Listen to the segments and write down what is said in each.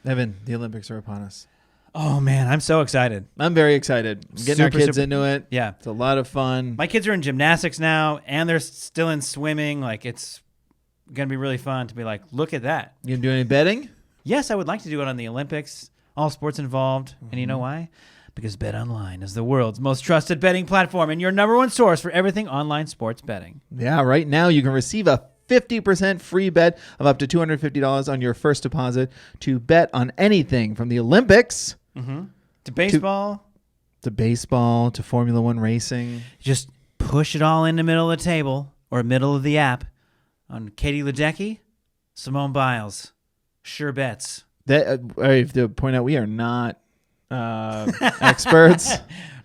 Evan, the Olympics are upon us. Oh, man, I'm so excited. I'm very excited. Getting our kids into it. Yeah. It's a lot of fun. My kids are in gymnastics now, and they're still in swimming. Like, it's going to be really fun to be like, look at that. You gonna do any betting? Yes, I would like to do it on the Olympics. All sports involved. And you know why? Because BetOnline is the world's most trusted betting platform and your number one source for everything online sports betting. Yeah, right now you can receive a 50% free bet of up to $250 on your first deposit to bet on anything from the Olympics To baseball. to baseball to Formula One racing. Just push it all in the middle of the table or middle of the app on Katie Ledecky, Simone Biles. Sure bets. That I have to point out we are not experts.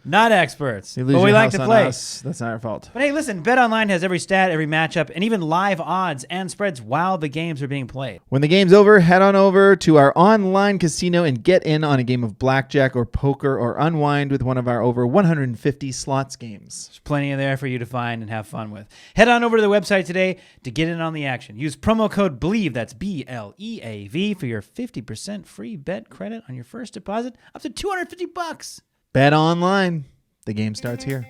Not experts, You but lose we your like house to on play. us. That's not our fault. But hey, listen, BetOnline has every stat, every matchup, and even live odds and spreads while the games are being played. When the game's over, head on over to our online casino and get in on a game of blackjack or poker or unwind with one of our over 150 slots games. There's plenty of there for you to find and have fun with. Head on over to the website today to get in on the action. Use promo code BLEAV, that's BLEAV, for your 50% free bet credit on your first deposit up to $250. Bet online. The game starts here.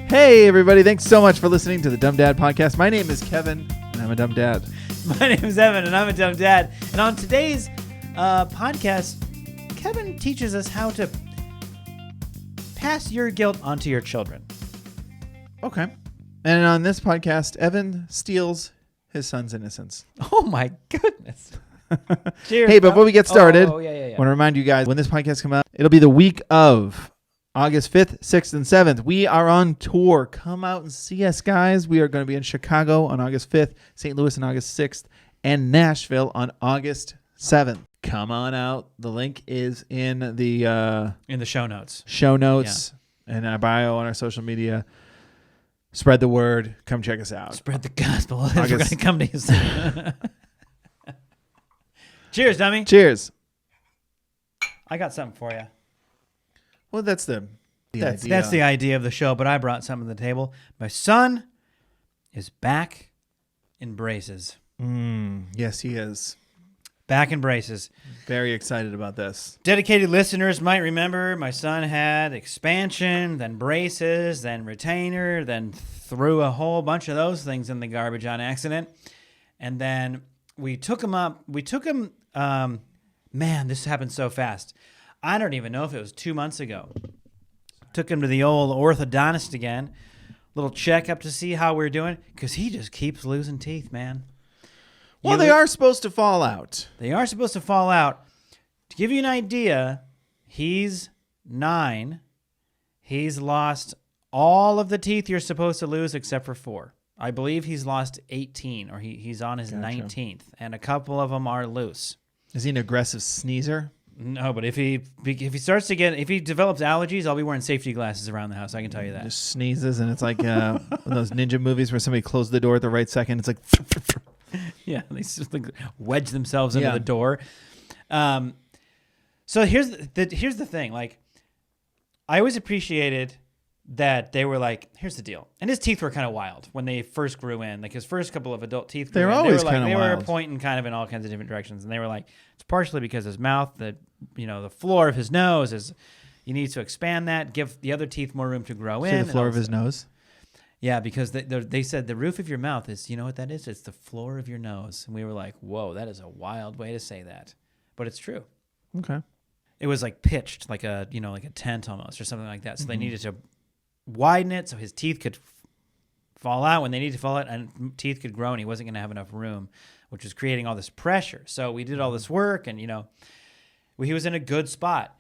Hey, everybody. Thanks so much for listening to the Dumb Dad Podcast. My name is Kevin, and I'm a dumb dad. My name is Evan, and I'm a dumb dad. And on today's podcast, Kevin teaches us how to pass your guilt onto your children. Okay. And on this podcast, Evan steals his son's innocence. Oh, my goodness. Cheers. Hey, before we get started, yeah. I want to remind you guys, when this podcast comes out, it'll be the week of August 5th, 6th, and 7th. We are on tour. Come out and see us, guys. We are going to be in Chicago on August 5th, St. Louis on August 6th, and Nashville on August 7th. Come on out. The link is in the show notes. Show notes and our bio on our social media. Spread the word. Come check us out. Spread the gospel. We're going to come to you soon. Cheers, dummy. Cheers. I got something for you. Well, that's the idea. That's the idea of the show, but I brought something to the table. My son is back in braces. Yes, he is. Back in braces. Very excited about this. Dedicated listeners might remember my son had expansion, then braces, then retainer, then threw a whole bunch of those things in the garbage on accident. And then we took him up. Man, this happened so fast. I don't even know if it was 2 months ago. Took him to the old orthodontist again. Little checkup to see how we're doing. Because he just keeps losing teeth, man. Well, they are supposed to fall out. They are supposed to fall out. To give you an idea, he's 9. He's lost all of the teeth you're supposed to lose except for 4. I believe he's lost 18, or he's on his 19th, and a couple of them are loose. Is he an aggressive sneezer? No, but if he develops allergies, I'll be wearing safety glasses around the house. I can tell you that. Just sneezes, and it's like one of those ninja movies where somebody closed the door at the right second. It's like... Yeah, they just like wedge themselves into the door. So here's the thing. Like, I always appreciated that they were like, here's the deal. And his teeth were kind of wild when they first grew in. Like, his first couple of adult teeth grew in. Always kind of wild. They were pointing kind of in all kinds of different directions. And they were like, it's partially because his mouth, the floor of his nose is, you need to expand that, give the other teeth more room to grow in. The floor of his nose? Yeah, because they said the roof of your mouth is, you know what that is? It's the floor of your nose. And we were like, whoa, that is a wild way to say that. But it's true. Okay. It was like pitched, like a tent almost, or something like that. So they needed to widen it so his teeth could fall out when they needed to fall out, and teeth could grow, and he wasn't going to have enough room, which was creating all this pressure. So we did all this work, and he was in a good spot.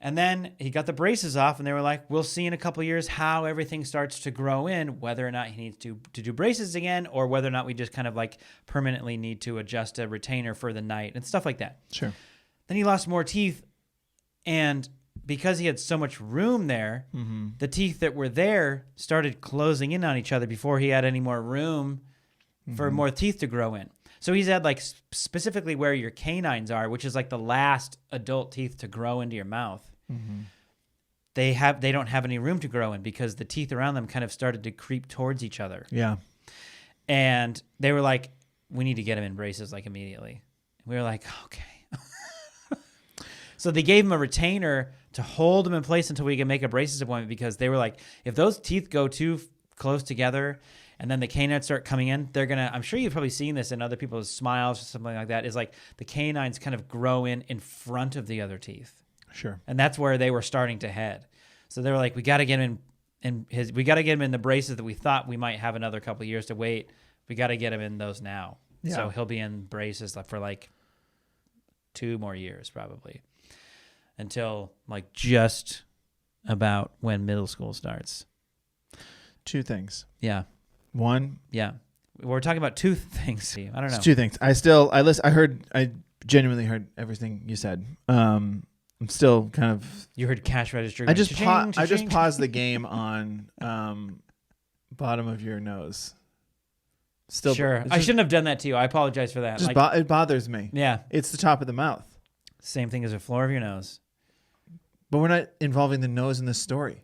And then he got the braces off, and they were like, we'll see in a couple of years how everything starts to grow in, whether or not he needs to do braces again, or whether or not we just kind of like permanently need to adjust a retainer for the night and stuff like that. Sure. Then he lost more teeth, and because he had so much room there, the teeth that were there started closing in on each other before he had any more room for more teeth to grow in. So he's had like specifically where your canines are, which is like the last adult teeth to grow into your mouth. they don't have any room to grow in because the teeth around them kind of started to creep towards each other. Yeah. And they were like, we need to get him in braces like immediately. We were like, okay. So they gave him a retainer to hold him in place until we can make a braces appointment, because they were like, if those teeth go too close together and then the canines start coming in, they're going to, I'm sure you've probably seen this in other people's smiles or something like that, is like the canines kind of grow in front of the other teeth. Sure. And that's where they were starting to head. So they were like, we got to get him we got to get him in the braces that we thought we might have another couple of years to wait. We got to get him in those now. Yeah. So he'll be in braces for like 2 more years probably, until like just about when middle school starts. 2 things. Yeah. 1. Yeah. We're talking about 2 things. I don't know. It's 2 things. I genuinely heard everything you said. I'm still kind of. You heard cash register. I just paused the game on bottom of your nose. Still, sure. I shouldn't have done that to you. I apologize for that. It bothers me. Yeah. It's the top of the mouth. Same thing as the floor of your nose. But we're not involving the nose in this story.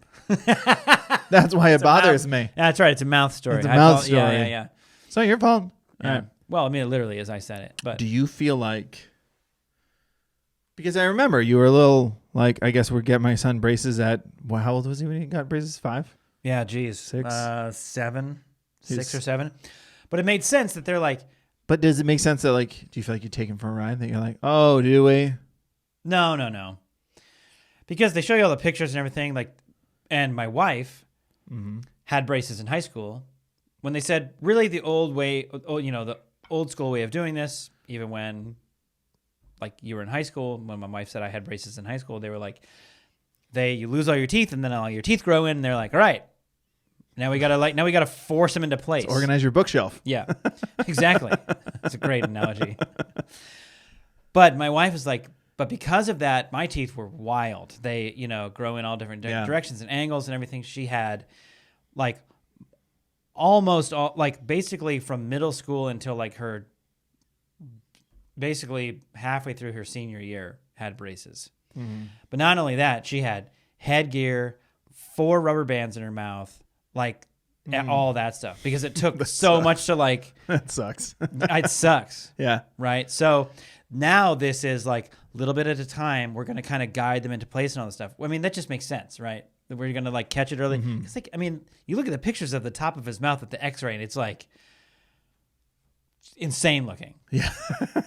That's why it bothers me. That's right. It's a mouth story. It's a mouth story. Yeah. It's not your fault. Yeah. All right. Well, I mean, it literally is. I said it. But do you feel like? Because I remember you were a little like, I guess we're getting my son braces at. Well, how old was he when he got braces? 5? Yeah. Geez. 6. 7, 6 or 7. But it made sense that they're like. But does it make sense that like, do you feel like you take him for a ride? That you're like, oh, do we? No. Because they show you all the pictures and everything. Like, and my wife had braces in high school. When they said really the old way, the old school way of doing this, even when like you were in high school, when my wife said I had braces in high school, they were like, you lose all your teeth and then all your teeth grow in, and they're like, all right, now we gotta force them into place. Organize your bookshelf. Yeah, exactly. That's a great analogy. But my wife was like, but because of that, my teeth were wild. They, grow in all different directions and angles and everything. She had like almost all, like basically from middle school until like her, basically halfway through her senior year, had braces. Mm-hmm. But not only that, she had headgear, 4 rubber bands in her mouth, like all that stuff, because it took so much to like. That sucks. It sucks. Yeah. Right. So now this is like a little bit at a time. We're going to kind of guide them into place and all this stuff. I mean, that just makes sense, right? That we're going to like catch it early. It's like, I mean, you look at the pictures of the top of his mouth at the X-ray, and it's like insane looking. Yeah.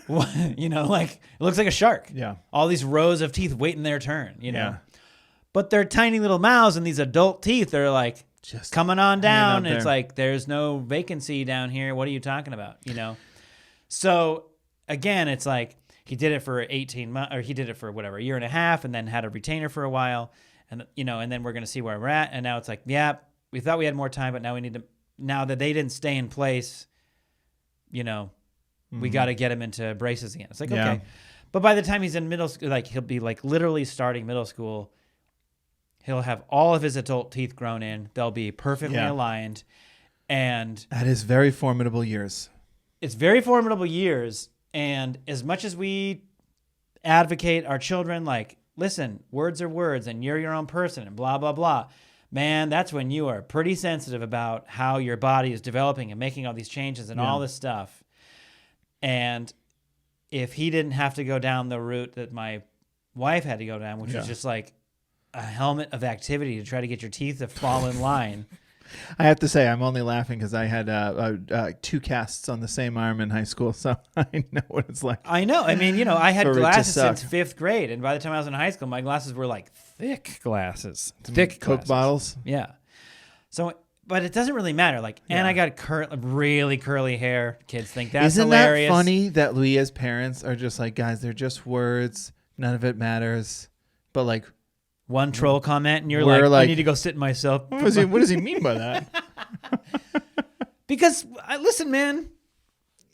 Like it looks like a shark. Yeah. All these rows of teeth waiting their turn, Yeah. But they're tiny little mouths, and these adult teeth are like Just coming on down. there. It's like, there's no vacancy down here. What are you talking about? So again, it's like he did it for 18 months, or he did it for whatever, a year and a half, and then had a retainer for a while. And, and then we're going to see where we're at. And now it's like, yeah, we thought we had more time, but now we need to, now that they didn't stay in place, we got to get him into braces again. It's like, okay. But by the time he's in middle school, like he'll be like literally starting middle school, he'll have all of his adult teeth grown in. They'll be perfectly aligned. And that is very formidable years. It's very formidable years. And as much as we advocate our children, like, listen, words are words and you're your own person and blah, blah, blah. Man, that's when you are pretty sensitive about how your body is developing and making all these changes and all this stuff. And if he didn't have to go down the route that my wife had to go down, which was just like a helmet of activity to try to get your teeth to fall in line. I have to say, I'm only laughing because I had 2 casts on the same arm in high school, so I know what it's like. I know. I mean, I had glasses since 5th grade, and by the time I was in high school, my glasses were like thick glasses. Thick Coke bottles? Yeah. So, but it doesn't really matter. Like, and I got really curly hair. Kids think that's hilarious. Isn't that funny that we as parents are just like, guys, they're just words. None of it matters. But like, one troll comment, and you're like, I need to go sit myself. What does he mean by that? Because, listen, man,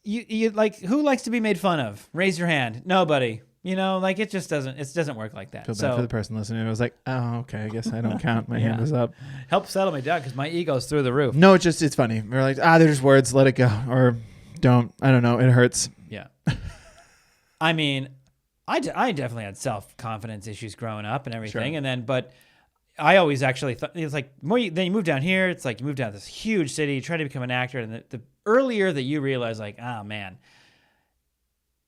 you like, who likes to be made fun of? Raise your hand. Nobody. Like it doesn't work like that. Feel bad for the person listening. I was like, oh, okay, I guess I don't count. My hand was up. Help settle me down because my ego's through the roof. No, it's funny. We're like, they're just words. Let it go, or don't. I don't know. It hurts. Yeah. I mean, I definitely had self-confidence issues growing up and everything. Sure. And then, but I always actually thought it was like then you move down here. It's like you move down to this huge city, you try to become an actor, and the earlier that you realize, like, oh man,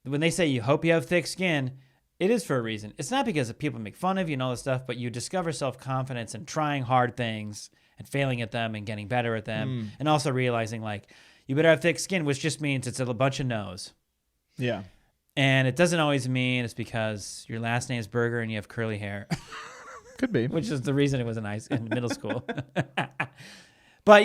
when they say you hope you have thick skin, it is for a reason. It's not because people make fun of you and all this stuff, but you discover self-confidence and trying hard things and failing at them and getting better at them, and also realizing like you better have thick skin, which just means it's a bunch of no's. Yeah. And it doesn't always mean it's because your last name is Burger and you have curly hair. Could be. Which is the reason it was in middle school. But like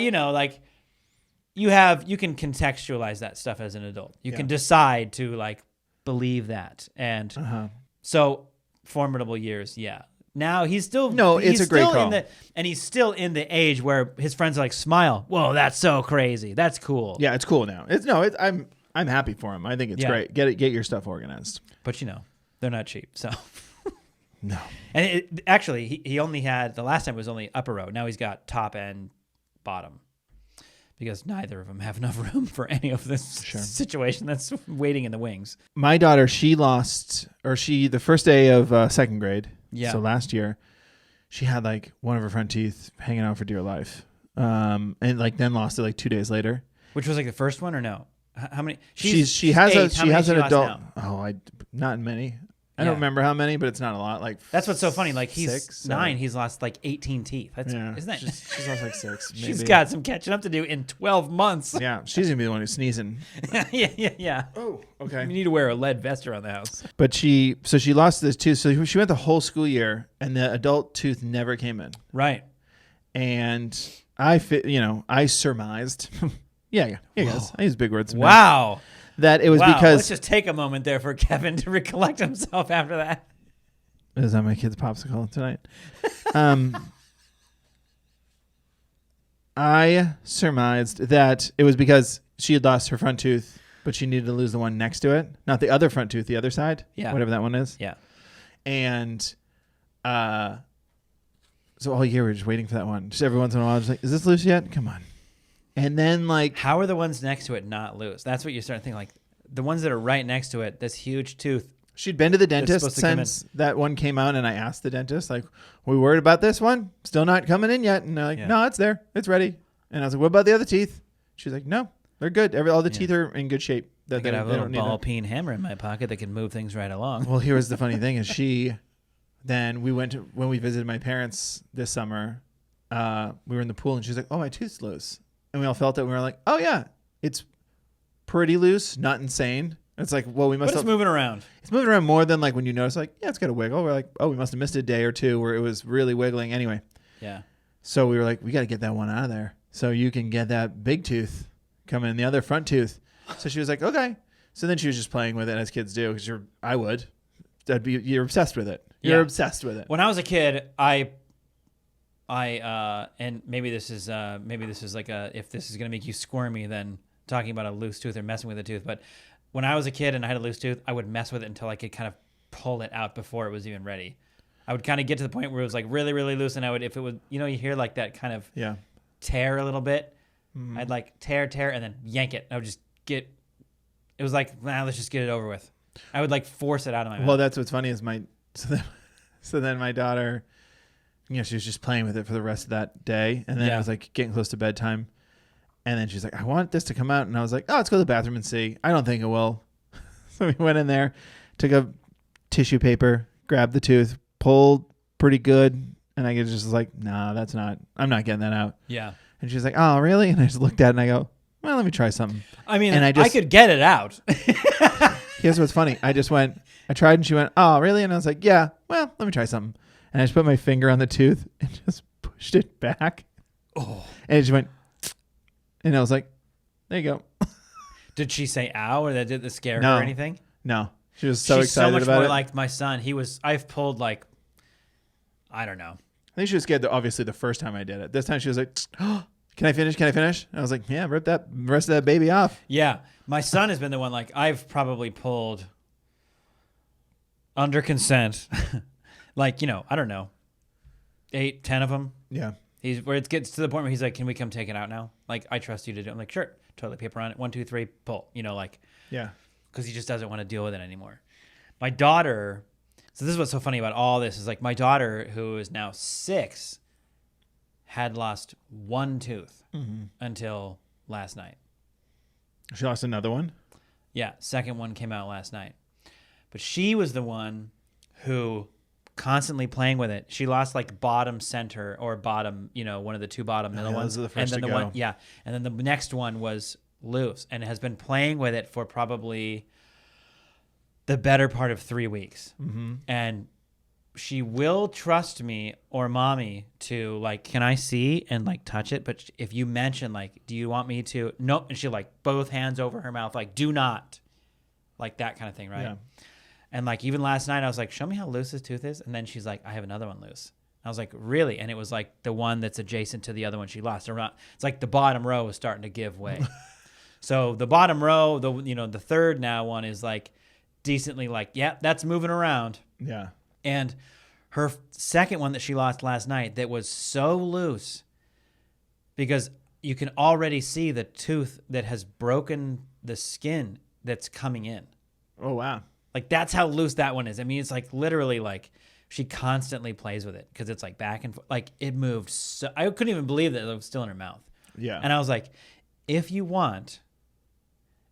you can contextualize that stuff as an adult. You can decide to like believe that. And so formidable years. Yeah. Now he's still, it's a great call. And he's still in the age where his friends are like, smile. Whoa, that's so crazy. That's cool. Yeah. It's cool now. I'm happy for him. I think it's great. Get your stuff organized. But they're not cheap. So no. And actually, he only had, the last time it was only upper row. Now he's got top and bottom because neither of them have enough room for any of this situation that's waiting in the wings. My daughter, the first day of second grade, so last year, she had like one of her front teeth hanging out for dear life. And like then lost it like 2 days later. Which was like the first one or no? How many? She has an adult. Now? Not many. I don't remember how many, but it's not a lot. Like that's what's so funny. Like he's 6, 9, he's lost like 18 teeth. Isn't that? She's lost like 6. Maybe. She's got some catching up to do in 12 months. Yeah, she's gonna be the one who's sneezing. Yeah. Oh, okay. You need to wear a lead vest around the house. But she lost this tooth. So she went the whole school year, and the adult tooth never came in. Right. And I surmised. yeah, guys. I use big words. Wow. That it was because... Let's just take a moment there for Kevin to recollect himself after that. Is that my kid's popsicle tonight? I surmised that it was because she had lost her front tooth, but she needed to lose the one next to it. Not the other front tooth, the other side. Yeah. Whatever that one is. Yeah. And so all year we're just waiting for that one. Just every once in a while, just like, is this loose yet? Come on. And then like... How are the ones next to it not loose? That's what you start thinking. Like the ones that are right next to it, this huge tooth. She'd been to the dentist since that one came out, and I asked the dentist, like, we worried about this one? Still not coming in yet. And they're like, no, it's there. It's ready. And I was like, what about the other teeth? She's like, no, they're good. All the teeth are in good shape. I could have a little ball peen hammer in my pocket that can move things right along. Well, here was the funny thing is when we visited my parents this summer, we were in the pool, and she's like, oh, my tooth's loose. And we all felt it. And we were like, oh, yeah, it's pretty loose, not insane. It's like, well, we must have... But it's moving around. It's moving around more than like when you notice, like, yeah, it's got a wiggle. We're like, oh, we must have missed a day or two where it was really wiggling. Anyway. Yeah. So we were like, we got to get that one out of there so you can get that big tooth coming in, the other front tooth. So she was like, okay. So then she was just playing with it as kids do because you're obsessed with it. You're obsessed with it. When I was a kid, and maybe this is like if this is gonna make you squirmy, then talking about a loose tooth or messing with a tooth. But when I was a kid and I had a loose tooth, I would mess with it until I could kind of pull it out before it was even ready. I would kind of get to the point where it was like really, really loose, and I would, if it was, you hear like that kind of tear a little bit. Mm-hmm. I'd like tear, and then yank it. I would just it was like, let's just get it over with. I would like force it out of my mouth. Well, that's what's funny is so then my daughter, she was just playing with it for the rest of that day. And then it was like getting close to bedtime. And then she's like, I want this to come out. And I was like, oh, let's go to the bathroom and see. I don't think it will. So we went in there, took a tissue paper, grabbed the tooth, pulled pretty good. And I just was like, no, I'm not getting that out. Yeah. And she's like, oh, really? And I just looked at it and I go, well, let me try something. I mean, and I could get it out. Here's what's funny. I tried and she went, oh, really? And I was like, yeah, well, let me try something. And I just put my finger on the tooth and just pushed it back. Oh. And it just went, and I was like, there you go. Did she say ow, or did it scare her or anything? No. She was so excited about it. She's so much more like my son. I've pulled like, I don't know. I think she was scared, obviously, the first time I did it. This time she was like, oh, can I finish? And I was like, yeah, rip that rest of that baby off. Yeah. My son has been the one, like, I've probably pulled under consent, like, I don't know, 8, 10 of them. Yeah. Where it gets to the point where he's like, can we come take it out now? Like, I trust you to do it. I'm like, sure. Toilet paper on it. 1, 2, 3, pull. Yeah. Because he just doesn't want to deal with it anymore. My daughter, So this is what's so funny about all this is like my daughter, who is now 6, had lost one tooth until last night. She lost another one? Yeah, second one came out last night. But she was the one who constantly playing with it. She lost like bottom center or bottom, one of the two bottom middle ones. Those are the first and then to the go. one, and then the next one was loose and has been playing with it for probably the better part of 3 weeks. Mm-hmm. And she will trust me or mommy to like, can I see and like touch it? But if you mention like, do you want me to? Nope. And she like both hands over her mouth, like do not, like that kind of thing. Right. Yeah. And like, even last night I was like, show me how loose this tooth is. And then she's like, I have another one loose. I was like, really? And it was like the one that's adjacent to the other one she lost. It's like the bottom row is starting to give way. So the bottom row, the third now one is like decently like, yeah, that's moving around. Yeah. And her second one that she lost last night that was so loose because you can already see the tooth that has broken the skin that's coming in. Oh, wow. Like that's how loose that one is. I mean, it's like literally like she constantly plays with it because it's like back and forth. Like it moved. So I couldn't even believe that it was still in her mouth. Yeah. And I was like, if you want,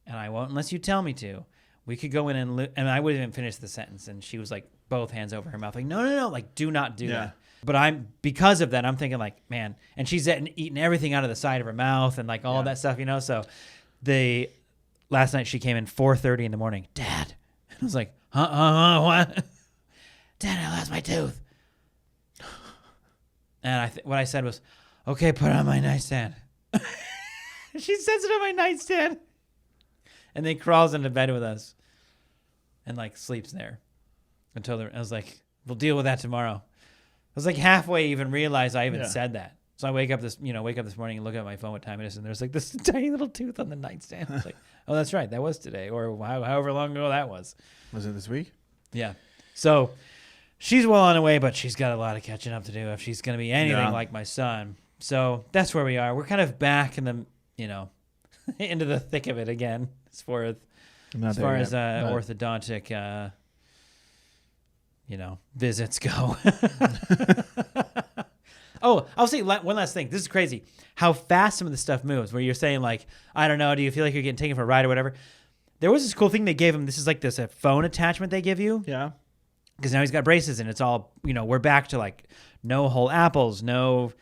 and I won't unless you tell me to, we could go in and I wouldn't even finish the sentence. And she was like both hands over her mouth. Like, no, like do not do that. But because of that, I'm thinking like, man, and she's eating everything out of the side of her mouth and like all that stuff, So last night she came in 4:30 in the morning, Dad. And I was like, what? Dad, I lost my tooth. And what I said was, okay, put it on my nightstand. She sets it on my nightstand. And then crawls into bed with us and like sleeps there until I was like, we'll deal with that tomorrow. I was like halfway even realized I even said that. So I wake up this morning and look at my phone what time it is, and there's like this tiny little tooth on the nightstand. It's like, oh, that's right, that was today, or however long ago that was. Was it this week? Yeah. So she's well on her way, but she's got a lot of catching up to do if she's going to be anything like my son. So that's where we are. We're kind of back in the, into the thick of it again as far as orthodontic, visits go. Oh, I'll say one last thing. This is crazy. How fast some of this stuff moves. Where you're saying like, I don't know, do you feel like you're getting taken for a ride or whatever? There was this cool thing they gave him. This is like a phone attachment they give you. Yeah. Because now he's got braces and it's all, we're back to like no whole apples, no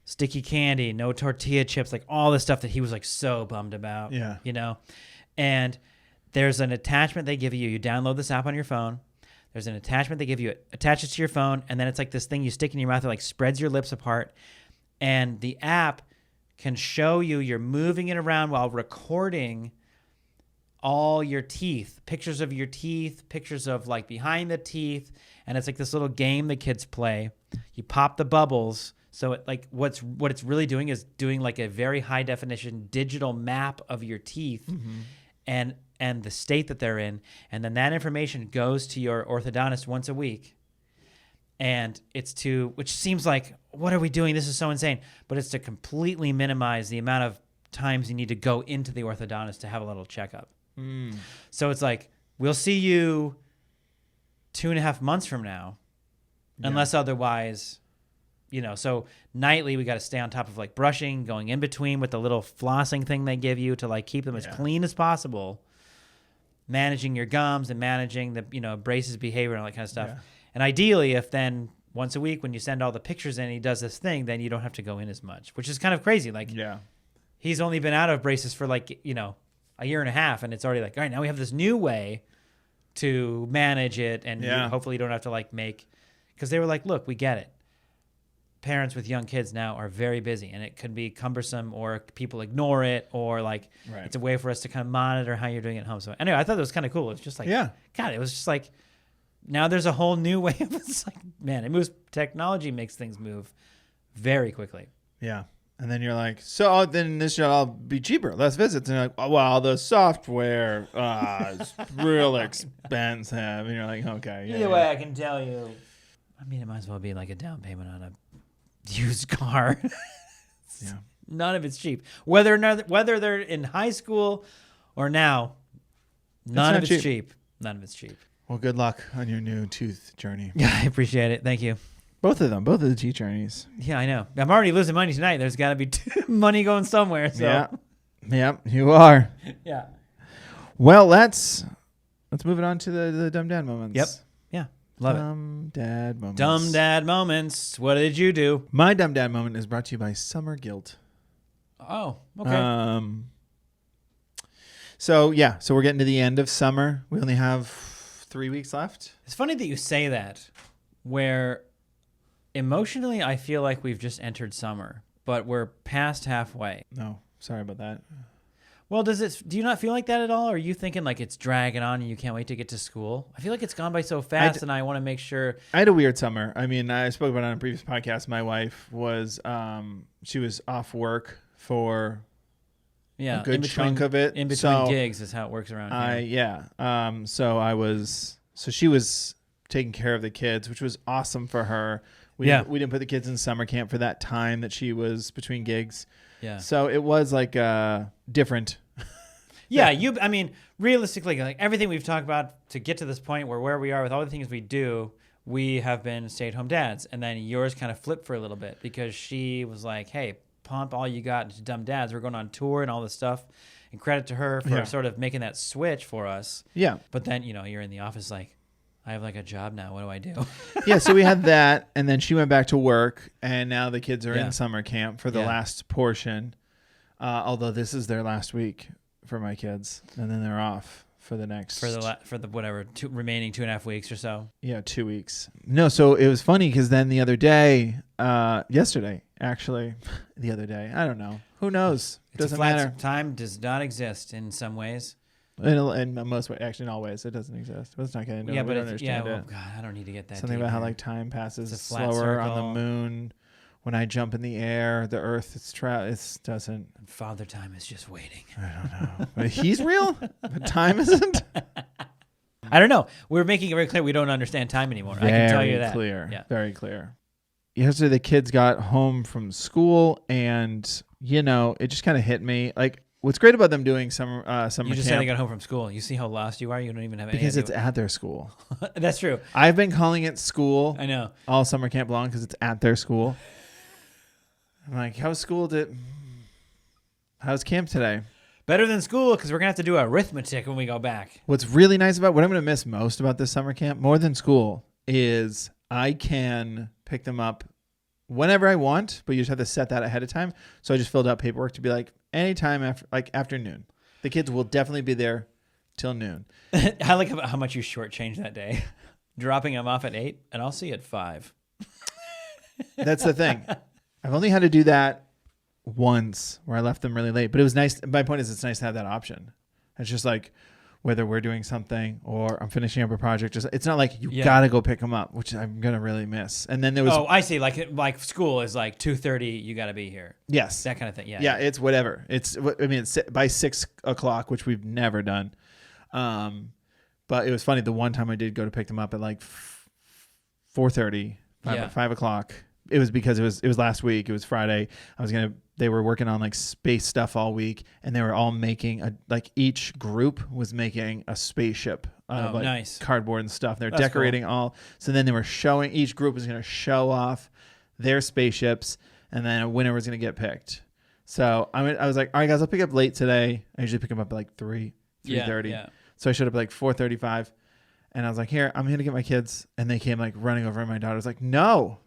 sticky candy, no tortilla chips, like all the stuff that he was like so bummed about. Yeah. And there's an attachment they give you. You download this app on your phone. There's an attachment they give you. It attaches to your phone, and then it's like this thing you stick in your mouth that like spreads your lips apart. And the app can show you're moving it around while recording all your teeth, pictures of your teeth, pictures of like behind the teeth. And it's like this little game the kids play. You pop the bubbles. So it like what it's really doing is doing like a very high definition digital map of your teeth and the state that they're in. And then that information goes to your orthodontist once a week. And which seems like, what are we doing? This is so insane. But it's to completely minimize the amount of times you need to go into the orthodontist to have a little checkup. So it's like, we'll see you 2.5 months from now, unless otherwise, so nightly we got to stay on top of like brushing, going in between with the little flossing thing they give you to like keep them as clean as possible, managing your gums and managing the, braces behavior and all that kind of stuff. Yeah. And ideally, if then once a week when you send all the pictures in, he does this thing, then you don't have to go in as much, which is kind of crazy. Like, he's only been out of braces for like, a year and a half, and it's already like, all right, now we have this new way to manage it, and hopefully you don't have to like because they were like, look, we get it. Parents with young kids now are very busy, and it could be cumbersome, or people ignore it, or like it's a way for us to kind of monitor how you're doing at home. So anyway, I thought that was kind of cool. It's just like, God, it was just like, now there's a whole new way of it's like, man, it moves. Technology makes things move very quickly. Yeah. And then you're like, so then this should all be cheaper, less visits. And you're like, oh, well, the software is real expensive. And you're like, okay. Either way, I can tell you. I mean, it might as well be like a down payment on a used car. None of it's cheap. Whether they're in high school or now, none of it's cheap. None of it's cheap. Well, good luck on your new tooth journey. Yeah, I appreciate it. Thank you. Both of them, both of the teeth journeys. Yeah, I know. I'm already losing money tonight. There's got to be money going somewhere. So. Yeah. Yep, you are. Yeah. Well, let's move it on to the dumb dad moments. Yep. Yeah. Love it. Dumb dad moments. Dumb dad moments. What did you do? My dumb dad moment is brought to you by Summer Guilt. Oh, okay. So we're getting to the end of summer. We only have 3 weeks left. It's funny that you say that, where emotionally I feel like we've just entered summer, but we're past halfway. No, sorry about that. Well, do you not feel like that at all? Or are you thinking like it's dragging on and you can't wait to get to school? I feel like it's gone by so fast, and I want to make sure. I had a weird summer. I mean, I spoke about it on a previous podcast. My wife was, she was off work for a good chunk of it. In between gigs is how it works around here. So she was taking care of the kids, which was awesome for her. We didn't put the kids in summer camp for that time that she was between gigs. Yeah. So it was like different. Yeah, I mean, realistically, like everything we've talked about to get to this point where we are with all the things we do, we have been stay-at-home dads. And then yours kind of flipped for a little bit because she was like, hey, pump all you got into dumb dads. We're going on tour and all this stuff. And credit to her for sort of making that switch for us. Yeah. But then, you're in the office like, I have like a job now. What do I do? Yeah, so we had that, and then she went back to work, and now the kids are in summer camp for the last portion. Although this is their last week for my kids, and then they're off for the next for the whatever remaining 2.5 weeks or so. Yeah, 2 weeks. No, so it was funny because then the other day, yesterday actually, the other day, I don't know, who knows? Doesn't matter. Time does not exist in some ways. In most ways, actually, in all ways, it doesn't exist. Let's not get into it. Yeah, we but don't understand it. God, I don't need to get that. Something about how like time passes flat slower circle. on the moon. When I jump in the air, the Earth it doesn't. And Father Time is just waiting. I don't know. But he's real, but time isn't. I don't know. We're making it very clear we don't understand time anymore. I can tell you that. Clear. Yeah. Very clear. Yesterday, the kids got home from school, and it just kind of hit me. Like, what's great about them doing summer You just camp, said they got home from school. You see how lost you are? You don't even have any because it's idea. at their school. That's true. I've been calling it school. I know. All summer camp long because it's at their school. I'm like, how's camp today? Better than school because we're going to have to do arithmetic when we go back. What's really nice about what I'm going to miss most about this summer camp, more than school, is I can pick them up whenever I want, but you just have to set that ahead of time. So I just filled out paperwork to be like, anytime after noon. The kids will definitely be there till noon. I like how much you shortchanged that day. Dropping them off at 8, and I'll see you at 5. That's the thing. I've only had to do that once where I left them really late, but it was nice. My point is, it's nice to have that option. It's just like whether we're doing something or I'm finishing up a project. It's not like you gotta go pick them up, which I'm gonna really miss. And then there was I see. Like school is like 2:30. You got to be here. Yes, that kind of thing. Yeah. Yeah, it's whatever. It's by 6 o'clock, which we've never done. But it was funny. The one time I did go to pick them up at like 4:30, 5 o'clock. It was because it was last week. It was Friday. They were working on like space stuff all week, and they were all making each group was making a spaceship out of nice cardboard and stuff. They're That's decorating cool. all. So then they were showing, each group was going to show off their spaceships, and then a winner was going to get picked. So I was like, all right, guys, I'll pick up late today. I usually pick them up at like 3:30. Yeah. So I showed up at like 4:35, and I was like, here, I'm going to get my kids. And they came like running over, and my daughter was like, no.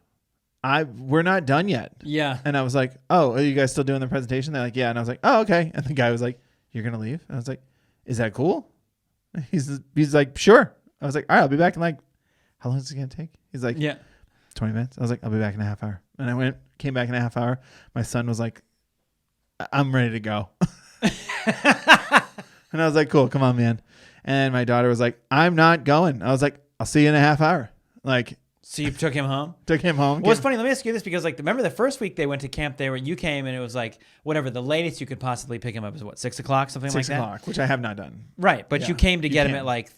We're not done yet. Yeah. And I was like, oh, are you guys still doing the presentation? They're like, yeah. And I was like, oh, okay. And the guy was like, you're going to leave? And I was like, is that cool? He's like, sure. I was like, all right, I'll be back in like, how long is it going to take? He's like, 20 minutes. I was like, I'll be back in a half hour. And I came back in a half hour. My son was like, I'm ready to go. And I was like, cool, come on, man. And my daughter was like, I'm not going. I was like, I'll see you in a half hour. Like, so you took him home? Took him home. Well, it's funny. Let me ask you this, because remember the first week they went to camp, you came and it was like whatever the latest you could possibly pick him up is what, 6 o'clock, something like that. 6 o'clock, which I have not done. Right, but you came to get him at like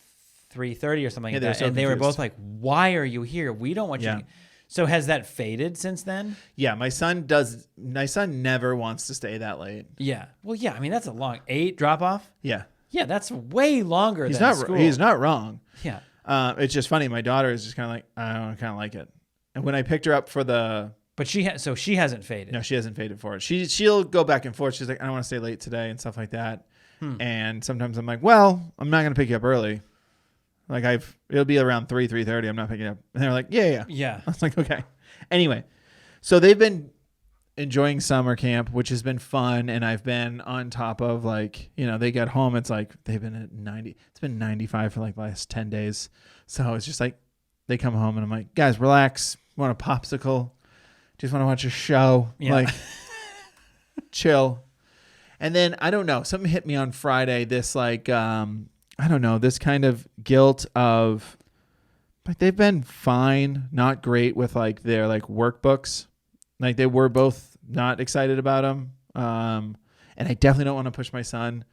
3:30 or something like that, so and they were confused. both like, "Why are you here? We don't want you." So has that faded since then? Yeah, my son never wants to stay that late. Yeah. Well, yeah. I mean, that's a long 8 drop off. Yeah. Yeah, that's way longer than school. He's not wrong. Yeah. It's just funny. My daughter is just kind of like, I don't kind of like it. And when I picked her up for But she hasn't faded. no, she hasn't faded for it. She'll go back and forth. She's like, I don't want to stay late today and stuff like that. And sometimes I'm like, well, I'm not going to pick you up early. Like it'll be around 3:30. I'm not picking you up. And they're like, yeah. Yeah. I was like, okay. Anyway, so they've been enjoying summer camp, which has been fun. And I've been on top of like, they get home. It's like they've been at 90. It's been 95 for like the last 10 days. So it's just like they come home and I'm like, guys, relax. Want a popsicle? Just want to watch a show. Yeah. Like, chill. And then I don't know. Something hit me on Friday. This like, I don't know. This kind of guilt of like they've been fine, not great with like their like workbooks. Like they were both not excited about them. And I definitely don't want to push my son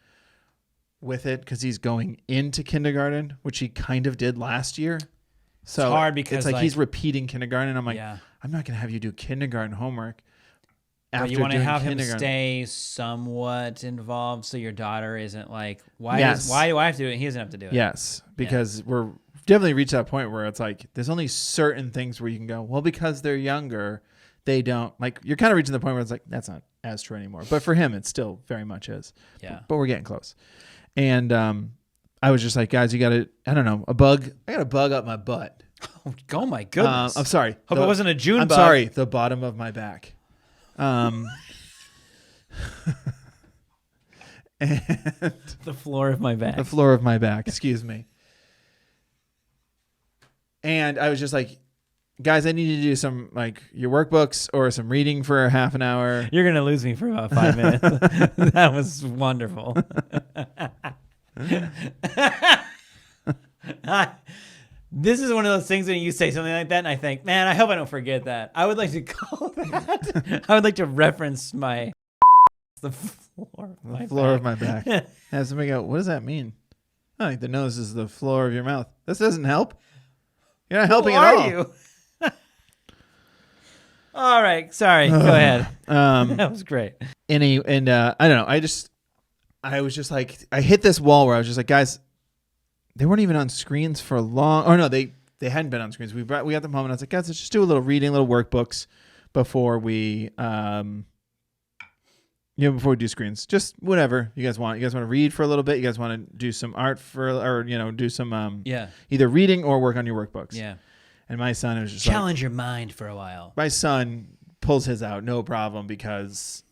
with it because he's going into kindergarten, which he kind of did last year. So it's hard because it's like he's repeating kindergarten. And I'm like, yeah. I'm not going to have you do kindergarten homework. But After you want to doing have him kindergarten. stay somewhat involved so your daughter isn't like, why Yes. do I have to do it? He doesn't have to do it. Yes, because we're definitely reached that point where it's like there's only certain things where you can go, well, because they're younger, they don't like you're kind of reaching the point where it's like that's not as true anymore. But for him, it still very much is. Yeah. But we're getting close. And I was just like, guys, you got to, I don't know, a bug. I got a bug up my butt. Oh my goodness. I'm sorry. Hope it wasn't a June I'm bug. sorry. The bottom of my back. And The floor of my back. the floor of my back. Excuse me. And I was just like, guys, I need to do some like your workbooks or some reading for half an hour. You're going to lose me for about 5 minutes. That was wonderful. This is one of those things when you say something like that and I think, man, I hope I don't forget that. I would like to call that. I would like to reference the floor of my Floor of back. my back. Have somebody go, what does that mean? I think the nose is the floor of your mouth. This doesn't help. You're not helping Who at are all. you? All right. Sorry. Go ahead. That was great. I don't know. I was just like, I hit this wall where I was just like, guys, they weren't even on screens for long. Or no, they hadn't been on screens. We got them home and I was like, guys, let's just do a little reading, little workbooks before we, before we do screens. Just whatever you guys want. You guys want to read for a little bit. You guys want to do some art do some, Yeah. either reading or work on your workbooks. Yeah. And my son was just Challenge your mind for a while. my son pulls his out no problem because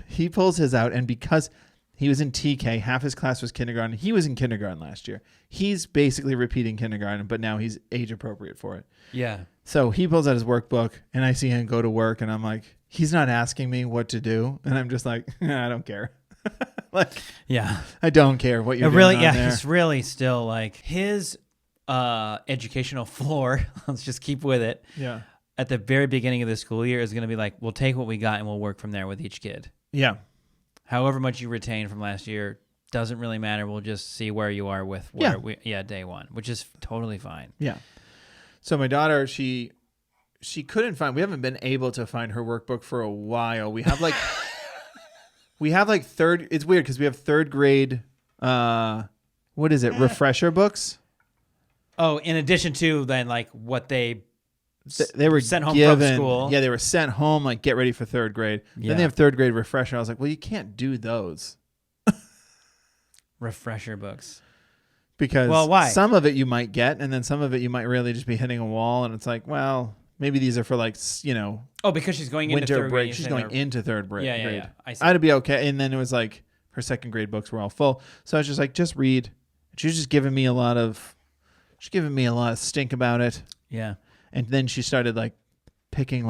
he pulls his out, and because he was in TK, half his class was kindergarten. He was in kindergarten last year. He's basically repeating kindergarten, but now he's age appropriate for it. Yeah. So he pulls out his workbook, and I see him go to work, and I'm like, he's not asking me what to do, and I'm just like, I don't care. Like, Yeah. I don't care what you're Really, doing on yeah, there. he's really still like his educational floor. Let's just keep with it. Yeah. At the very beginning of the school year is going to be like, we'll take what we got and we'll work from there with each kid. Yeah. However much you retain from last year doesn't really matter. We'll just see where you are with day one, which is totally fine. Yeah. So my daughter, she couldn't find. We haven't been able to find her workbook for a while. We have like third. It's weird because we have third grade. What is it? Refresher books. Oh, in addition to then like what they They were sent home given, from school. Yeah, they were sent home. Like get ready for third grade. Yeah. Then they have third grade refresher. I was like, well, you can't do those refresher books. because Well, why? some of it you might get, and then some of it you might really just be hitting a wall. And it's like, well, maybe these are for like Oh, because she's going into winter third break. grade. She's and going they're- into third grade. Yeah, yeah, yeah. I see. I'd be okay. And then it was like her second grade books were all full. So I was just like, just read. She was just giving me a lot of stink about it. Yeah. And then she started like picking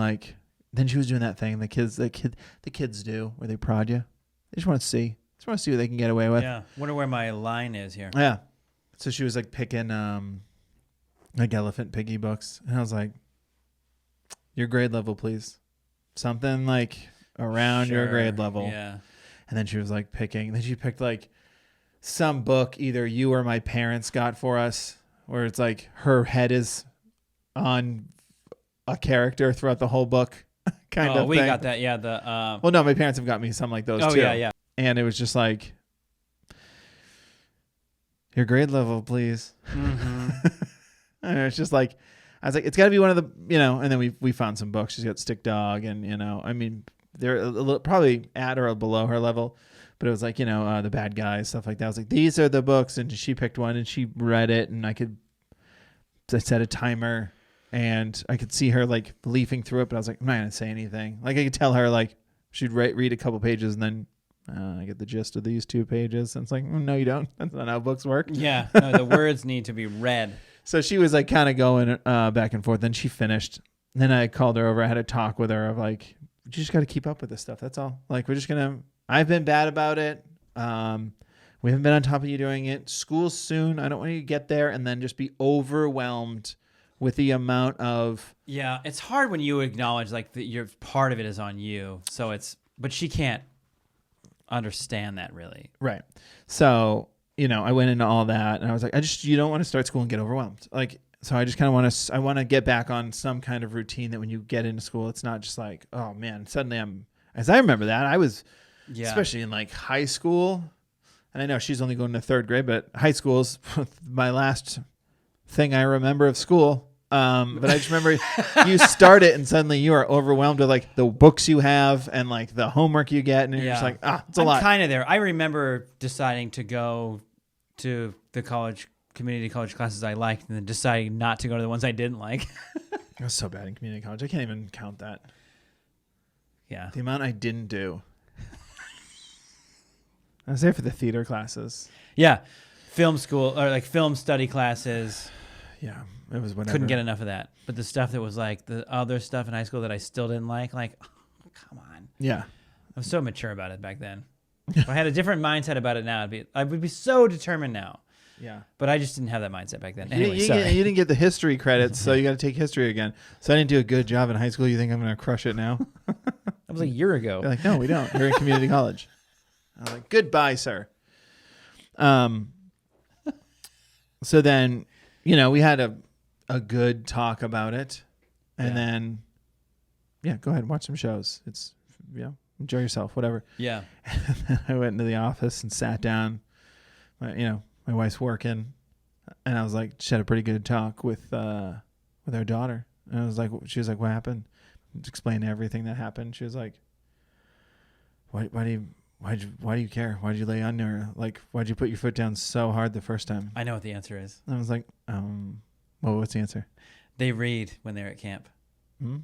then she was doing that thing the kids do where they prod you. They just want to see. Just want to see what they can get away with. Yeah. Wonder where my line is here. Yeah. So she was like picking like Elephant Piggy books. And I was like, your grade level, please. Something like around your Sure. grade level. Yeah. And then she was like picking. Then she picked like some book either you or my parents got for us, where it's like her head is on a character throughout the whole book, kind of. We thing. got that. Yeah. The Well, no, my parents have got me some like those oh too. yeah, yeah. And it was just like, your grade level, please. Mm-hmm. And it's just like, I was like, it's got to be one of the, and then we found some books. She's got Stick Dog, and I mean, they're probably at or below her level, but it was like, The Bad Guys, stuff like that. I was like, these are the books, and she picked one, and she read it, and I set a timer, and I could see her like leafing through it, but I was like, I'm not gonna say anything. Like I could tell her like she'd read a couple pages, and then I get the gist of these 2 pages, and it's like, no, you don't. That's not how books work. Yeah, no, the words need to be read. So she was like kind of going back and forth. Then she finished. Then I called her over. I had a talk with her of like, you just got to keep up with this stuff. That's all. Like, I've been bad about it. We haven't been on top of you doing it. School's soon. I don't want you to get there and then just be overwhelmed with the amount of. Yeah, it's hard when you acknowledge like that your part of it is on you. So but she can't understand that really. Right. So, I went into all that, and I was like, you don't want to start school and get overwhelmed. Like, so I just kind of I want to get back on some kind of routine that when you get into school, it's not just like, oh man, suddenly as I remember that, I was, especially in like high school, and I know she's only going to 3rd grade, but high school is my last thing I remember of school. But I just remember you start it and suddenly you are overwhelmed with like the books you have and like the homework you get, and you're just like, it's a lot. I'm kind of there. I remember deciding to go to the community college classes I liked, and then deciding not to go to the ones I didn't like. I was so bad in community college. I can't even count that. Yeah. The amount I didn't do. I was there for the theater classes. Yeah. Film school or like film study classes. Yeah. It was whatever. Couldn't get enough of that. But the stuff that was like the other stuff in high school that I still didn't like, oh, come on. Yeah. I was so mature about it back then. If I had a different mindset about it now, I would be so determined now. Yeah. But I just didn't have that mindset back then. You Anyway, sorry. didn't get the history credits, so you got to take history again. So I didn't do a good job in high school. You think I'm going to crush it now? That was a year ago. They're like, no, we don't. You're in community college. I was like, goodbye, sir. So then, we had a good talk about it. And then, go ahead and watch some shows. It's, enjoy yourself, whatever. Yeah. I went into the office and sat down. My wife's working, and I was like, she had a pretty good talk with our daughter. And I was like, she was like, what happened? Explain everything that happened. She was like, why do you care? Why'd you lay under her? Like, why'd you put your foot down so hard the first time? I know what the answer is. I was like, well, what's the answer? They read when they're at camp. Hmm?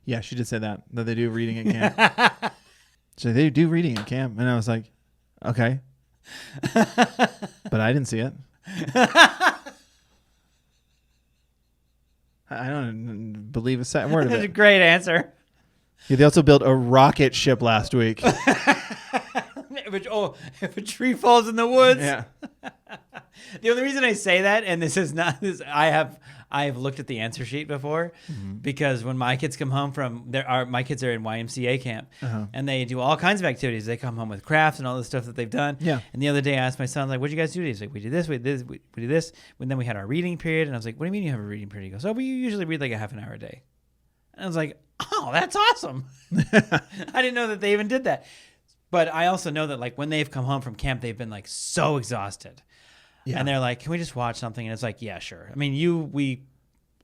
Yeah, she did say that they do reading at camp. So they do reading at camp. And I was like, okay. But I didn't see it. I don't believe a second word of That's a it. great answer. Yeah, they also built a rocket ship last week. If a tree falls in the woods. Yeah. The only reason I say that, and this is not this, I have looked at the answer sheet before, because when my kids come home from my kids are in YMCA camp, and they do all kinds of activities. They come home with crafts and all the stuff that they've done. Yeah. And the other day I asked my son, like, "What'd you guys do today?" He's like, "We did this, we did this, we did this." And then we had our reading period, and I was like, "What do you mean you have a reading period?" He goes, "Oh, we usually read like a half an hour a day." And I was like, "Oh, that's awesome." I didn't know that they even did that. But I also know that like when they've come home from camp, they've been like so exhausted. Yeah. And they're like, "Can we just watch something?" And it's like, "Yeah, sure." I mean, we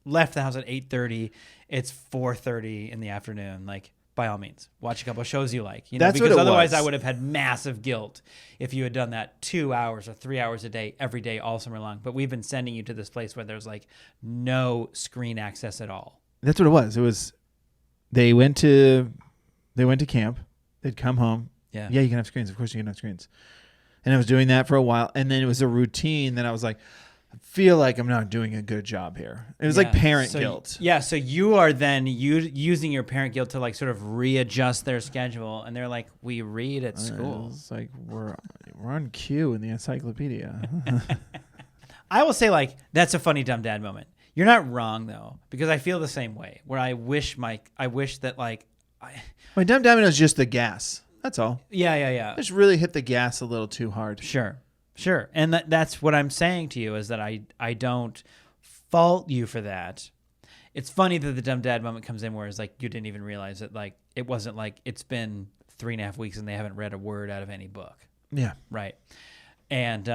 left the house at 8:30. It's 4:30 in the afternoon. Like, by all means, watch a couple of shows you like. That's because what it otherwise was. I would have had massive guilt if you had done that 2 hours or 3 hours a day, every day, all summer long. But we've been sending you to this place where there's like no screen access at all. That's what it was. It was they went to camp. They'd come home. Yeah. Yeah, you can have screens. Of course you can have screens. And I was doing that for a while, and then it was a routine that I was like, I feel like I'm not doing a good job here. It was like parent guilt. Yeah, so you are then using your parent guilt to like sort of readjust their schedule, and they're like, "We read at school." It's like we're on cue in the encyclopedia. I will say, like, that's a funny dumb dad moment. You're not wrong though, because I feel the same way. Where I wish that like my dumb dad is just the gas. That's all. Yeah. Just really hit the gas a little too hard. Sure. And that's what I'm saying to you is that I don't fault you for that. It's funny that the dumb dad moment comes in where it's like you didn't even realize that like it wasn't like it's been 3.5 weeks and they haven't read a word out of any book. Yeah. Right. And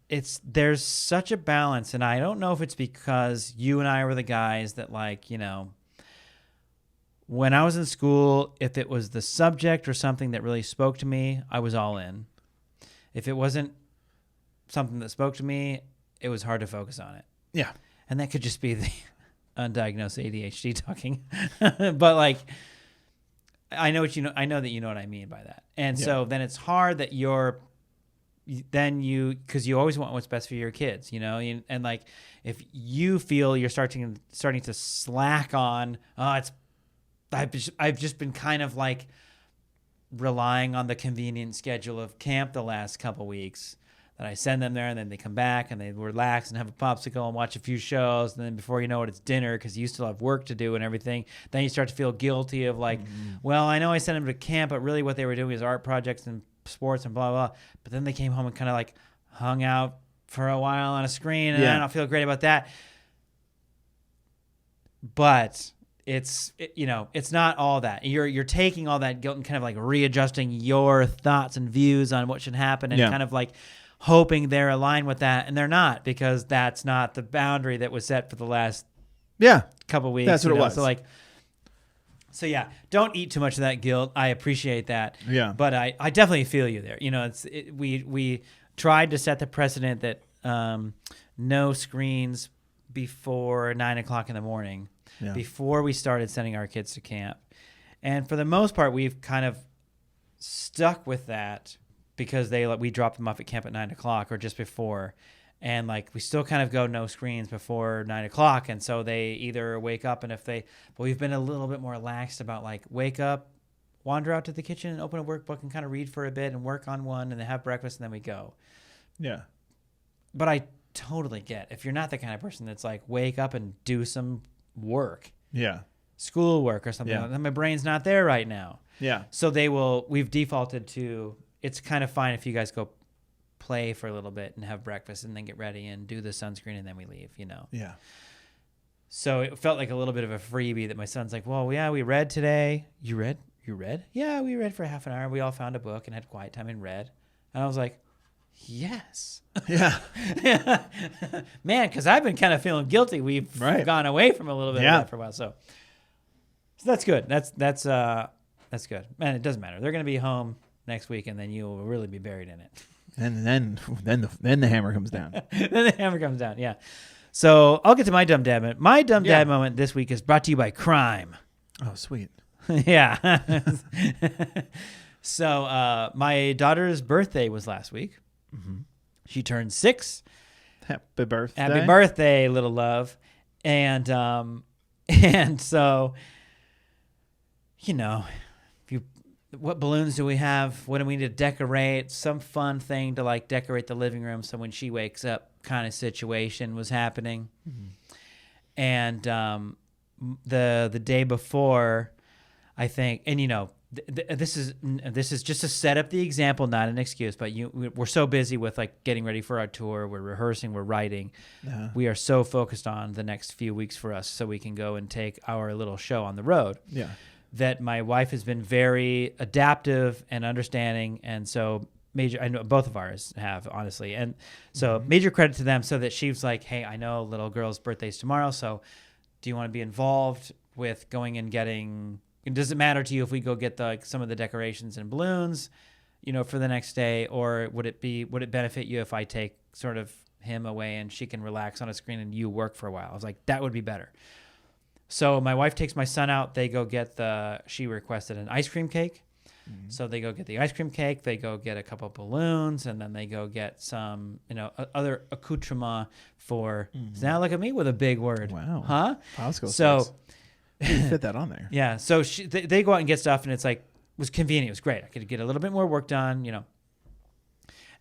there's such a balance, and I don't know if it's because you and I were the guys that, like, you know, when I was in school, if it was the subject or something that really spoke to me, I was all in. If it wasn't something that spoke to me, it was hard to focus on it. Yeah. And that could just be the undiagnosed ADHD talking. But like, I know that you know what I mean by that. And so then it's hard that because you always want what's best for your kids, you know, and like, if you feel you're starting to slack on, I've just been kind of like relying on the convenient schedule of camp the last couple weeks, that I send them there and then they come back and they relax and have a popsicle and watch a few shows. And then before you know it, it's dinner because you still have work to do and everything. Then you start to feel guilty of like, well, I know I sent them to camp, but really what they were doing is art projects and sports and blah, blah, blah. But then they came home and kind of like hung out for a while on a screen, and I don't feel great about that. But it's not all that. You're taking all that guilt and kind of like readjusting your thoughts and views on what should happen, and kind of like hoping they're aligned with that, and they're not, because that's not the boundary that was set for the last couple weeks. That's what it was. So yeah, don't eat too much of that guilt. I appreciate that. Yeah. But I definitely feel you there. You know, we tried to set the precedent that no screens before 9:00 in the morning, before we started sending our kids to camp. And for the most part, we've kind of stuck with that, because we drop them off at camp at 9:00 or just before. And like, we still kind of go no screens before 9:00. And so they either wake up, and but we've been a little bit more relaxed about like, wake up, wander out to the kitchen and open a workbook and kind of read for a bit and work on one, and then have breakfast, and then we go. Yeah. But I totally get, if you're not the kind of person that's like, wake up and do some work. Yeah. Schoolwork or something like that. My brain's not there right now. Yeah. So we've defaulted to, it's kind of fine if you guys go play for a little bit and have breakfast and then get ready and do the sunscreen and then we leave, you know? Yeah. So it felt like a little bit of a freebie that my son's like, well, yeah, we read today. You read? Yeah, we read for half an hour. We all found a book and had quiet time and read. And I was like, yes. Yeah. Man, because I've been kind of feeling guilty. We've gone away from a little bit of that for a while. So that's good. That's good. Man, it doesn't matter. They're going to be home next week, and then you will really be buried in it. And then the hammer comes down. Then the hammer comes down. Yeah. So I'll get to my dumb dad moment. My dumb dad moment this week is brought to you by crime. Oh, sweet. Yeah. So my daughter's birthday was last week. Mm-hmm. She turned 6. Happy birthday. Happy birthday, little love. And so, you know, what balloons do we have? What do we need to decorate? Some fun thing to like decorate the living room so when she wakes up kind of situation was happening. Mm-hmm. And the day before, I think, and you know, this is just to set up the example, not an excuse, but we're so busy with like getting ready for our tour, we're rehearsing, we're writing. Uh-huh. We are so focused on the next few weeks for us so we can go and take our little show on the road. Yeah. That my wife has been very adaptive and understanding, and so I know both of ours have, honestly, and so major credit to them. So that she was like, "Hey, I know little girl's birthday's tomorrow, so do you want to be involved with going and getting? Does it matter to you if we go get some of the decorations and balloons, you know, for the next day, or would it benefit you if I take sort of him away and she can relax on a screen and you work for a while?" I was like, that would be better. So my wife takes my son out. They go get she requested an ice cream cake. Mm-hmm. So they go get the ice cream cake. They go get a couple of balloons, and then they go get some, you know, other accoutrement for. Mm-hmm. Now look at me with a big word. Wow. Huh? So you fit that on there. Yeah. So they go out and get stuff, and it's like, it was convenient. It was great. I could get a little bit more work done, you know.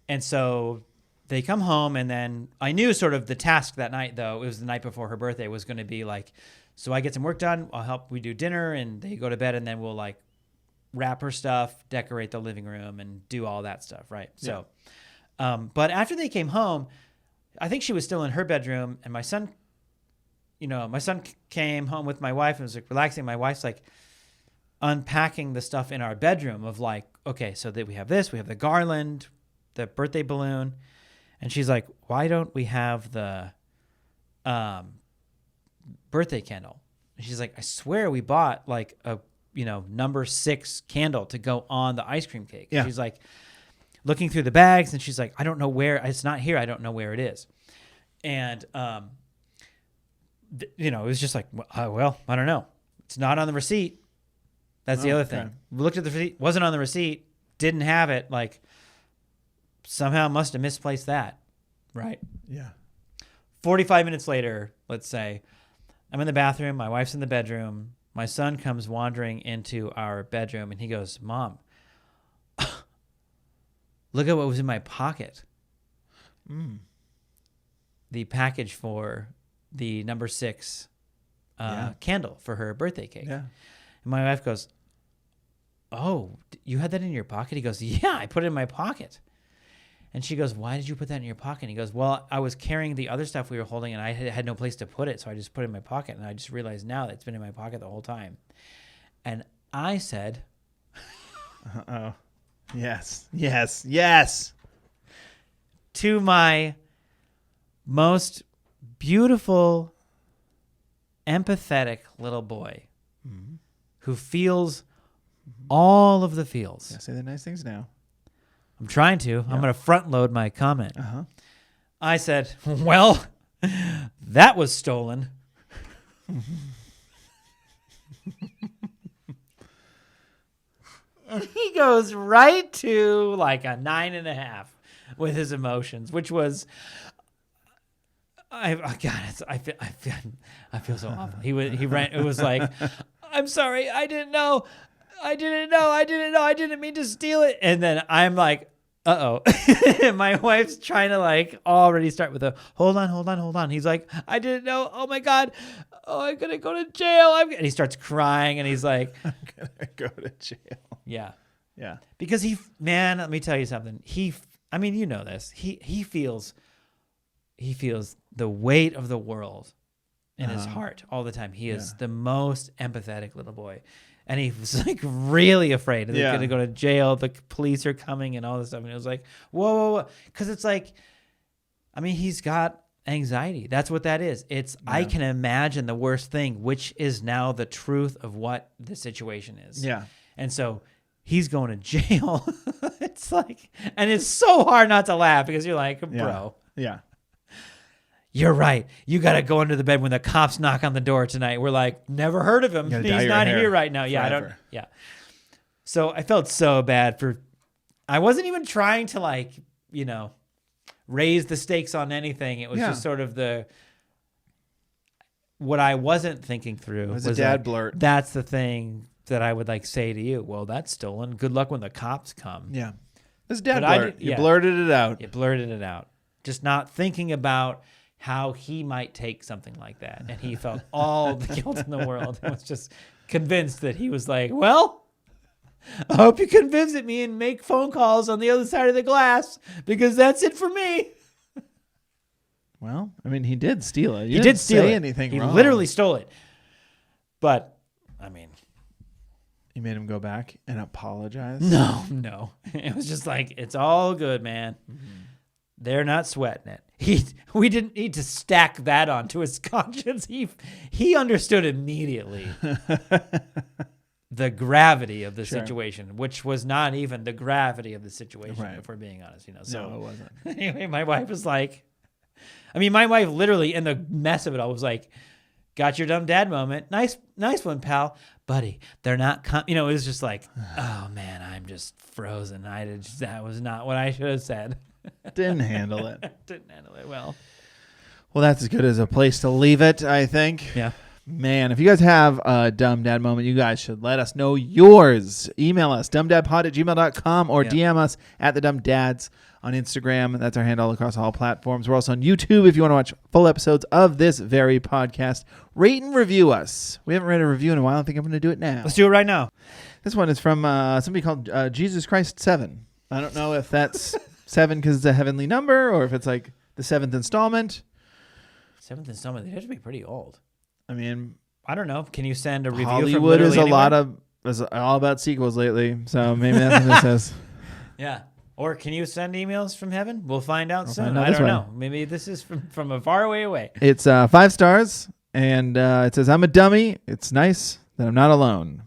And so they come home, and then I knew sort of the task that night, though. It was the night before her birthday, was going to be like, so I get some work done. I'll help. We do dinner, and they go to bed, and then we'll like wrap her stuff, decorate the living room, and do all that stuff, right? Yeah. So, but after they came home, I think she was still in her bedroom, and my son came home with my wife and was like relaxing. My wife's like unpacking the stuff in our bedroom of like, okay, so that we have this, we have the garland, the birthday balloon, And she's like, why don't we have the birthday candle? And she's like, I swear we bought like a, number 6 candle to go on the ice cream cake. Yeah. She's like looking through the bags, and she's like, I don't know where, it's not here. I don't know where it is. And, it was just like, well, I don't know. It's not on the receipt. That's the other thing. We looked at the receipt, wasn't on the receipt, didn't have it. Like, somehow must have misplaced that. Right. Yeah. 45 minutes later, let's say, I'm in the bathroom. My wife's in the bedroom. My son comes wandering into our bedroom, and he goes, Mom, look at what was in my pocket. The package for the number 6 candle for her birthday cake. Yeah. And my wife goes, oh, you had that in your pocket? He goes, yeah, I put it in my pocket. And she goes, why did you put that in your pocket? And he goes, well, I was carrying the other stuff we were holding, and I had no place to put it, so I just put it in my pocket. And I just realized now that it's been in my pocket the whole time. And I said, oh, yes. To my most beautiful, empathetic little boy who feels all of the feels. Yeah, say the nice things now. I'm trying to. I'm going to front load my comment. Uh-huh. I said, well, that was stolen. And he goes right to like a 9.5 with his emotions, which was, I feel so awful. He ran. It was like, I'm sorry, I didn't know. I didn't mean to steal it. And then I'm like, uh-oh. My wife's trying to like already start with a hold on. He's like, I didn't know. Oh my God. Oh, I'm going to go to jail. And he starts crying, and he's like, I'm going to go to jail. Yeah. Yeah. Because let me tell you something. You know this. He feels the weight of the world in his heart all the time. He is the most empathetic little boy. And he was like really afraid. They're going to go to jail. The police are coming and all this stuff. And it was like, whoa. Because it's like, he's got anxiety. That's what that is. It's, I can imagine the worst thing, which is now the truth of what the situation is. Yeah. And so he's going to jail. It's like, and it's so hard not to laugh because you're like, bro. Yeah. You're right. You got to go under the bed when the cops knock on the door tonight. We're like, never heard of him. He's not here right now. Yeah, forever. Yeah. So I felt so bad I wasn't even trying to raise the stakes on anything. It was just sort of what I wasn't thinking through. It was a dad blurt. That's the thing that I would say to you. Well, that's stolen. Good luck when the cops come. Yeah. It was a dad blurt. You blurted it out. You blurted it out. Just not thinking about how he might take something like that. And he felt all the guilt in the world and was just convinced that he was like, well, I hope you can visit me and make phone calls on the other side of the glass because that's it for me. Well, he did steal it. He did steal say it. Anything he wrong. Literally stole it. But, You made him go back and apologize? No. It was just like, it's all good, man. Mm-hmm. They're not sweating it. We didn't need to stack that onto his conscience. He understood immediately the gravity of the situation, which was not even the gravity of the situation, if we're being honest. So no, it wasn't. Anyway, my wife was like, my wife literally in the mess of it all was like, got your dumb dad moment. Nice one, pal. Buddy, they're not it was just like, oh man, I'm just frozen. That was not what I should have said. Didn't handle it. Didn't handle it well. Well, that's as good as a place to leave it, I think. Yeah. Man, if you guys have a dumb dad moment, you guys should let us know yours. Email us, dumbdadpod@gmail.com, or DM us at the Dumb Dads on Instagram. That's our handle across all platforms. We're also on YouTube if you want to watch full episodes of this very podcast. Rate and review us. We haven't read a review in a while. I think I'm going to do it now. Let's do it right now. This one is from somebody called Jesus Christ 7. I don't know if that's 7 because it's a heavenly number or if it's like the 7th installment. 7th installment. They have to be pretty old. I don't know. Can you send a review? Hollywood from is a lot of is all about sequels lately, so maybe that's what this says. Yeah. Or can you send emails from heaven? We'll find out soon. find out I this don't way. know. Maybe this is from a far away. It's 5 stars, and it says, I'm a dummy. It's nice that I'm not alone.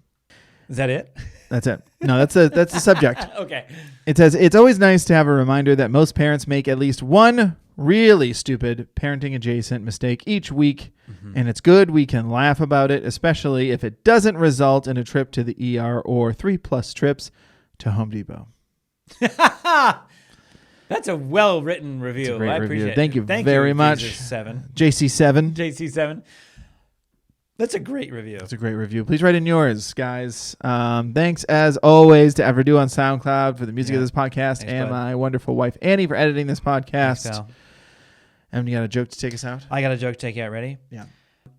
Is that it? That's it. No, that's the subject. Okay. It says, it's always nice to have a reminder that most parents make at least one really stupid parenting adjacent mistake each week. And it's good we can laugh about it, especially if it doesn't result in a trip to the ER or 3+ trips to Home Depot. That's a well-written review. It's a great I review. appreciate Thank it. you very much. Jesus7. JC7. JC7. That's a great review. It's a great review. Please write in yours, guys. Thanks, as always, to Everdo on SoundCloud for the music of this podcast. Thanks, and bud. my wonderful wife, Annie, for editing this podcast. Thanks, pal. And you got a joke to take us out? I got a joke to take you out. Ready? Yeah.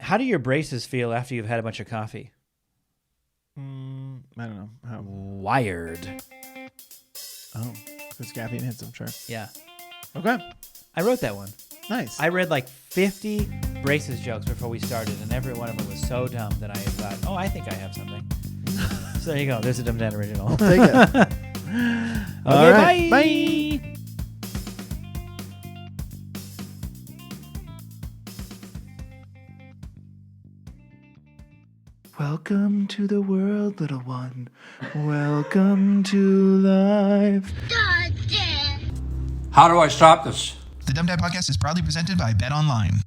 How do your braces feel after you've had a bunch of coffee? I don't know. How? Wired. Oh, because caffeine hits, I'm sure. Yeah. Okay. I wrote that one. Nice. I read like 50 braces jokes before we started, and every one of them was so dumb that I thought, oh, I think I have something. So there you go. There's a Dumb Dan original. Take it. Okay, All right. bye. Welcome to the world, little one. Welcome to life. How do I stop this? The Dumb Dad Podcast is proudly presented by Bet Online.